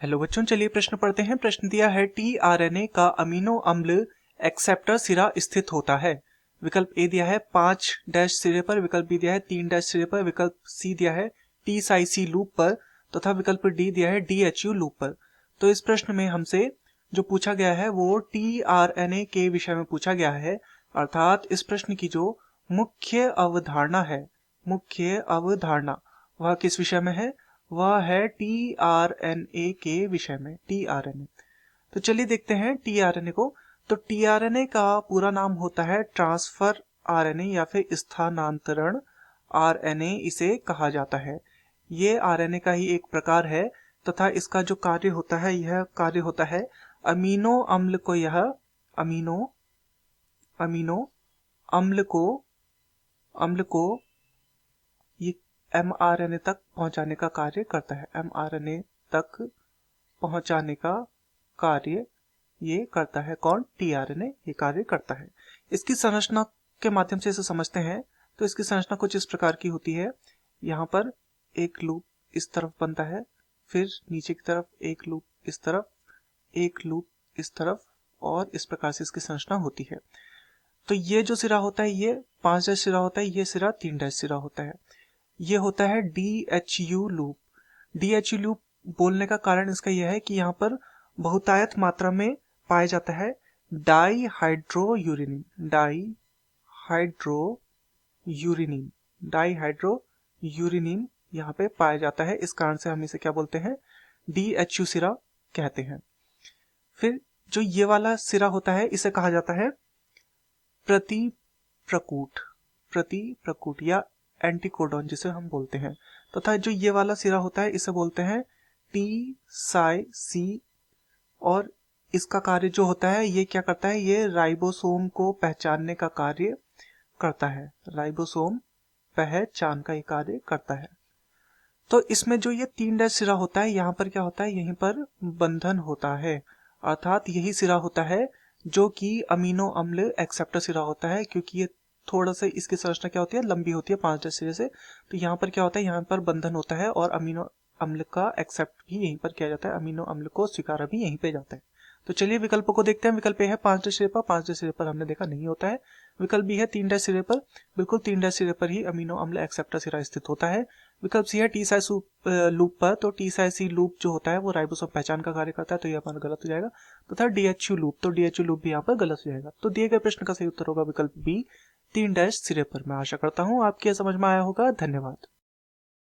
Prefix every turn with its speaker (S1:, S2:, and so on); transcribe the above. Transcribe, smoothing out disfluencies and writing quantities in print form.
S1: Hello बच्चों, चलिए प्रश्न पढ़ते हैं। प्रश्न दिया है टीआरएनए का अमीनो अम्ल एक्सेप्टर सिरा स्थित होता है। विकल्प ए दिया है 5 डैश सिरे पर, विकल्प बी दिया है 3 डैश सिरे पर, विकल्प सी दिया है टी साई सी लूप पर तथा विकल्प डी दिया है डीएचयू लूप पर। तो इस प्रश्न में हमसे जो पूछा गया है वो टीआरएनए के विषय में पूछा गया है, अर्थात इस प्रश्न की जो मुख्य अवधारणा है, मुख्य अवधारणा वह किस विषय में है? वह है टीआरएनए के विषय में, टीआरएनए। तो चलिए देखते हैं टीआरएनए को। तो टीआरएनए का पूरा नाम होता है ट्रांसफर आरएनए या फिर स्थानांतरण आरएनए इसे कहा जाता है। ये आरएनए का ही एक प्रकार है तथा इसका जो कार्य होता है, यह कार्य होता है अमीनो अम्ल को, यह अमीनो अम्ल को ये एमआरएनए तक पहुंचाने का कार्य करता है। एमआरएनए तक पहुंचाने का कार्य ये करता है कौन? टीआरएनए ये कार्य करता है। इसकी संरचना के माध्यम से इसे समझते हैं। तो इसकी संरचना कुछ इस प्रकार की होती है। यहाँ पर एक लूप इस तरफ बनता है, फिर नीचे की तरफ एक लूप इस तरफ, एक लूप इस तरफ, और इस प्रकार से इसकी संरचना होती है। तो ये जो सिरा होता है ये 5 डैश सिरा होता है, ये सिरा 3 डैश सिरा होता है। ये होता है डीएचयू लूप। डीएचयू लूप बोलने का कारण इसका यह है कि यहाँ पर बहुतायत मात्रा में पाया जाता है डाईहाइड्रोयूरेनिन, डाईहाइड्रोयूरेनिन यहाँ पे पाया जाता है। इस कारण से हम इसे क्या बोलते हैं? डीएचयू सिरा कहते हैं। फिर जो ये वाला सिरा होता है इसे कहा जाता है प्रतिप्रकूट या एंटीकोडॉन जिसे हम बोलते हैं, तथा जो ये वाला सिरा होता है इसे बोलते हैं टी साई सी। और इसका कार्य जो होता है ये क्या करता है? ये राइबोसोम को पहचानने का कार्य करता है, राइबोसोम पहचान का ये कार्य करता है। तो इसमें जो ये 3 डैश सिरा होता है, यहाँ पर क्या होता है? यहीं पर बंधन होता है, अर्थात यही सिरा होता है जो कि अमीनो अम्ल एक्सेप्टर सिरा होता है, क्योंकि ये थोड़ा सा इसकी संरचना क्या होती है? लंबी होती है 5 डैश सिरे से। तो यहाँ पर क्या होता है? यहाँ पर बंधन होता है और अमीनो अम्ल का एक्सेप्ट भी यहीं पर किया जाता है, अमीनो अम्ल को स्वीकारा भी यहीं पे जाता है। तो चलिए विकल्पों को देखते हैं। विकल्प ए है 5 डैश सिरे पर, 5 डैश सिरे पर हमने देखा नहीं होता है। विकल्प बी है 3 डैश सिरे पर, बिल्कुल 3 डैश सिरे पर ही अमीनो अम्ल एक्सेप्टर सिरा स्थित होता है। विकल्प सी है टी साई लूप पर, तो टी साई सी लूप जो होता है वो राइबोसोम पहचान का कार्य करता है, तो ये हमारा गलत हो जाएगा। तथा डीएचयू लूप, तो डीएचयू लूप भी यहाँ पर गलत हो जाएगा। तो दिए गए प्रश्न का सही उत्तर होगा विकल्प बी, 3 डैश सिरे पर। मैं आशा करता हूँ आपके समझ में आया होगा। धन्यवाद।